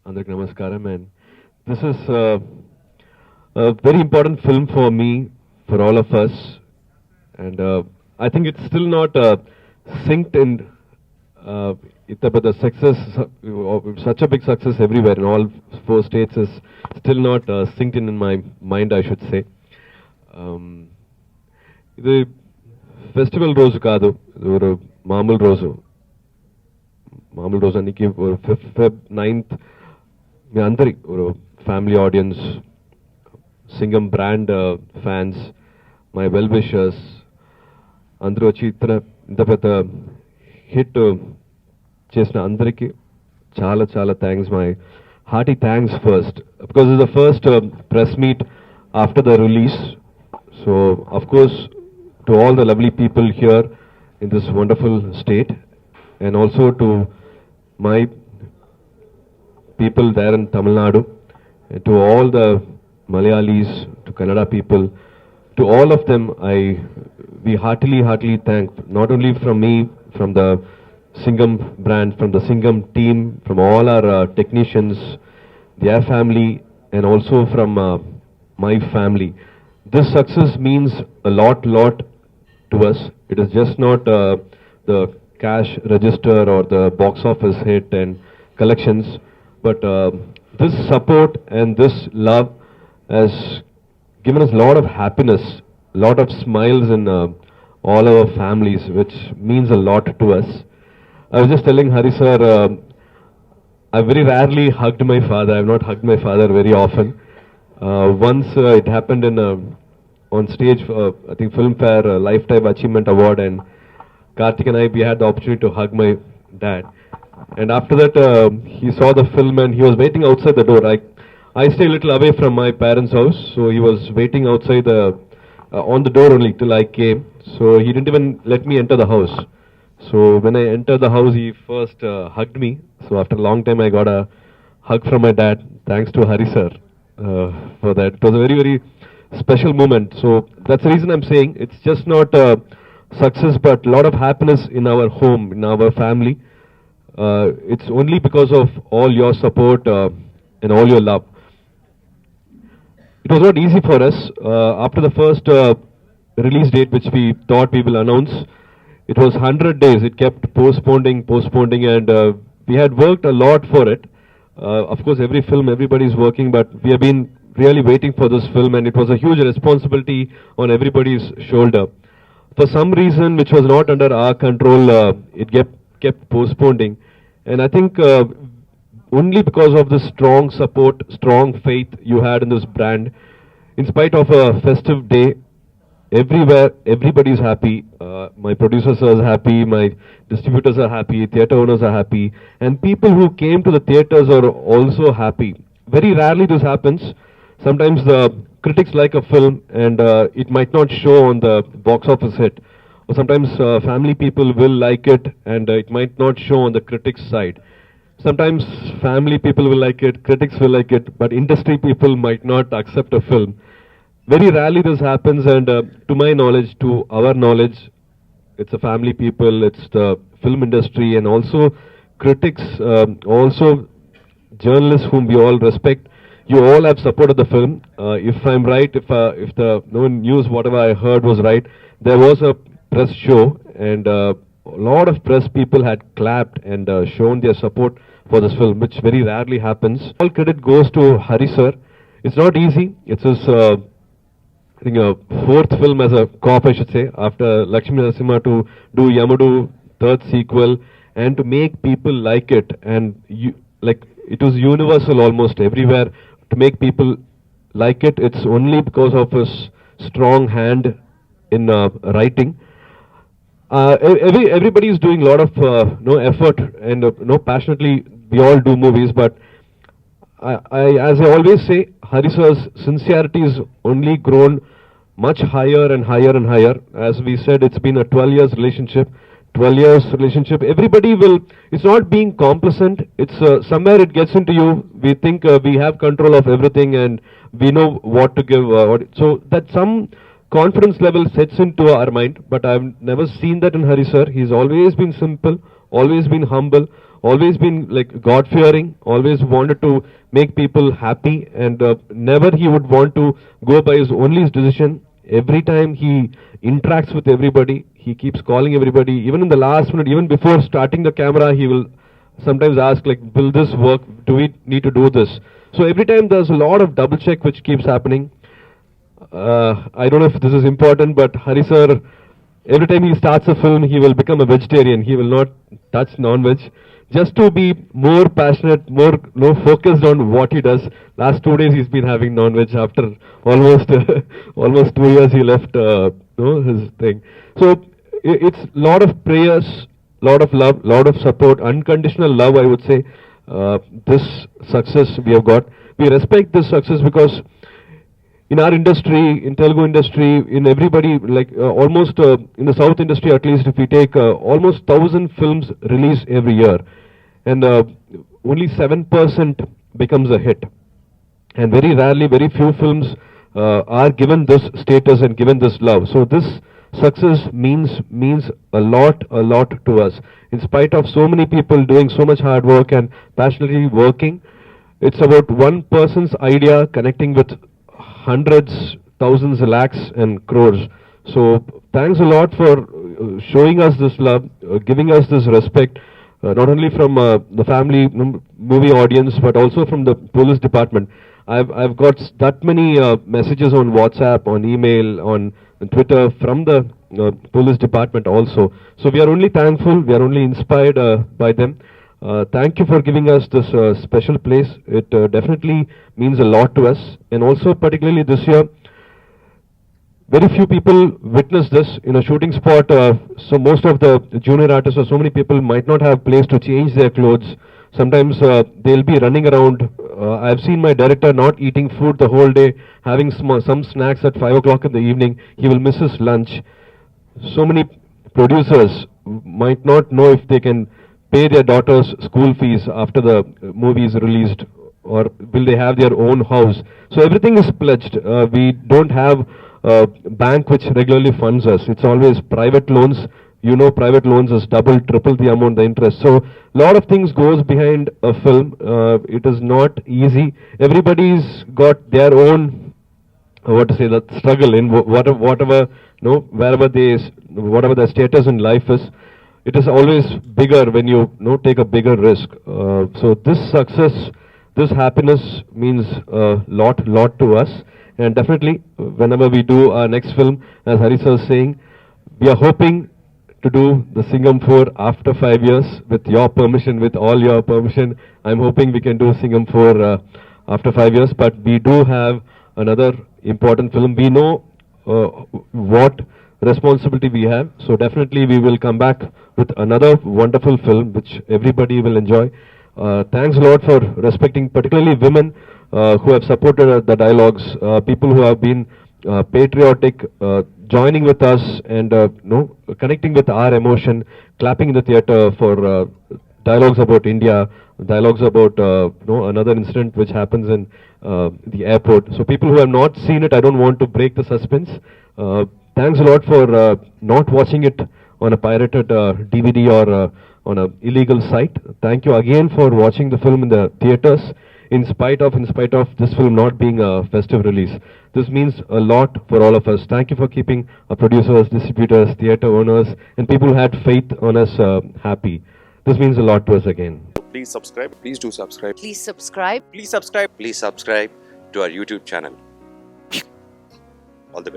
Andariki Namaskaram, and this is a very important film for me, for all of us, and I think it's still not synced in. But the success, such a big success everywhere in all four states, is still not synced in my mind, I should say. ఇది festival రోజు కాదు, ఇది ఒక మామూలు రోజు. మామూలు రోజు అన్నికి Feb 9th మీ అందరి family audience, Singam brand fans, my well wishers అందరూ వచ్చి ఇంత పెద్ద హిట్ చేసిన అందరికీ చాలా చాలా thanks. My hearty thanks first because it's the first press meet after the release. So of course to all the lovely people here in this wonderful state, and also to my people there in Tamil Nadu, and to all the Malayalis, to Kannada people, to all of them, we heartily thank, not only from me, from the Singam brand, from the Singam team, from all our technicians, their family, and also from my family. This success means a lot to us. It is just not the cash register or the box office hit and collections, but this support and this love has given us a lot of happiness, a lot of smiles in all our families, which means a lot to us. I was just telling Hari sir, I very rarely hugged my father. I have not hugged my father very often. Once it happened in on stage, I think Filmfare Lifetime Achievement Award, and Karthik and I, we had the opportunity to hug my dad. And after that, he saw the film and he was waiting outside the door. I stay a little away from my parents' house, so he was waiting outside on the door only till I came. So he didn't even let me enter the house. So when I entered the house, he first hugged me. So after a long time, I got a hug from my dad. Thanks to Hari sir for that. It was a very special moment. So that's the reason I'm saying it's just not success, but a lot of happiness in our home, in our family. It's only because of all your support and all your love. It was not easy for us. After the first release date, which we thought we will announce, it was 100 days. It kept postponing, and we had worked a lot for it. Of course, every film, everybody is working, but we have been really waiting for this film, and it was a huge responsibility on everybody's shoulder. For some reason which was not under our control, it kept postponing, and I think only because of the strong support, strong faith you had in this brand, in spite of a festive day, everywhere everybody is happy. My producers are happy, my distributors are happy, theatre owners are happy, and people who came to the theatres are also happy. Very rarely this happens. Sometimes the critics like a film and it might not show on the box office hit. Or sometimes family people will like it and it might not show on the critics side. Sometimes family people will like it, critics will like it, but industry people might not accept a film. Very rarely this happens, and to my knowledge, to our knowledge, it's the family people, it's the film industry, and also critics, also journalists whom we all respect. You all have supported the film. If I'm right, if the news, whatever I heard was right, there was a press show and a lot of press people had clapped and shown their support for this film, which very rarely happens. All credit goes to Hari sir. It's not easy. It's his, I think, fourth film as a cop, I should say, after Lakshmi Narasimha, to do Yamudu, third sequel, and to make people like it. And it was universal almost everywhere. To make people like it, it's only because of his strong hand in writing. Everybody is doing a lot of effort and passionately. We all do movies, but as I always say, Hari sir's sincerity is only grown much higher and higher and higher. As we said, it's been a 12 years relationship. 12 years relationship, everybody will, it's not being complacent, it's somewhere it gets into you, we think we have control of everything and we know what to give, so that some confidence level sets into our mind, but I've never seen that in Hari sir. He's always been simple, always been humble, always been like God-fearing, always wanted to make people happy, and never he would want to go by his only his decision. Every time he interacts with everybody, he keeps calling everybody. Even in the last minute, even before starting the camera, he will sometimes ask like, will this work? Do we need to do this? So every time there's a lot of double check which keeps happening. I don't know if this is important, but Hari sir, every time he starts a film, he will become a vegetarian. He will not touch non-veg, just to be more passionate, more focused on what he does. Last 2 days he's been having non-veg after almost almost 2 years he left his thing. So it's lot of prayers, lot of love, lot of support, unconditional love. I would say this success we have got. We respect this success because in our industry, in Telugu industry, in everybody, like almost in the South industry at least, if we take almost 1,000 films released every year, and only 7% becomes a hit. And very rarely, very few films are given this status and given this love. So this success means a lot to us. In spite of so many people doing so much hard work and passionately working, it's about one person's idea connecting with hundreds, thousands, lakhs, and crores. So thanks a lot for showing us this love, giving us this respect, not only from the family movie audience, but also from the police department. I've got that many messages on WhatsApp, on email, on Twitter from the police department also. So we are only thankful, we are only inspired by them. Thank you for giving us this special place. It definitely means a lot to us. And also particularly this year, very few people witness this in a shooting spot. So most of the junior artists or so many people might not have place to change their clothes. Sometimes they'll be running around. I've seen my director not eating food the whole day, having some snacks at 5 o'clock in the evening. He will miss his lunch. So many producers might not know if they can pay their daughters' school fees after the movie is released, or will they have their own house. So everything is pledged. We don't have a bank which regularly funds us. It's always private loans. You know, private loans is double, triple the amount, the interest. So a lot of things goes behind a film. It is not easy. Everybody's got their own, that struggle in whatever, wherever whatever their status in life is. It is always bigger when you take a bigger risk. So this success, this happiness means a lot to us. And definitely, whenever we do our next film, as Hari sir is saying, we are hoping to do the Singham 4 after 5 years with your permission, with all your permission. I'm hoping we can do Singham 4 after 5 years. But we do have another important film. We know what responsibility we have. So definitely we will come back with another wonderful film which everybody will enjoy. Thanks a lot for respecting particularly women who have supported the dialogues, people who have been patriotic, joining with us and connecting with our emotion, clapping in the theatre for dialogues about India, dialogues about another incident which happens in the airport. So people who have not seen it, I don't want to break the suspense. Thanks a lot for not watching it on a pirated DVD or on an illegal site. Thank you again for watching the film in the theatres, in spite of this film not being a festive release. This means a lot for all of us. Thank you for keeping our producers, distributors, theatre owners, and people who had faith on us happy. This means a lot to us again. Please subscribe. Please do subscribe. Please subscribe. Please subscribe. Please subscribe to our YouTube channel.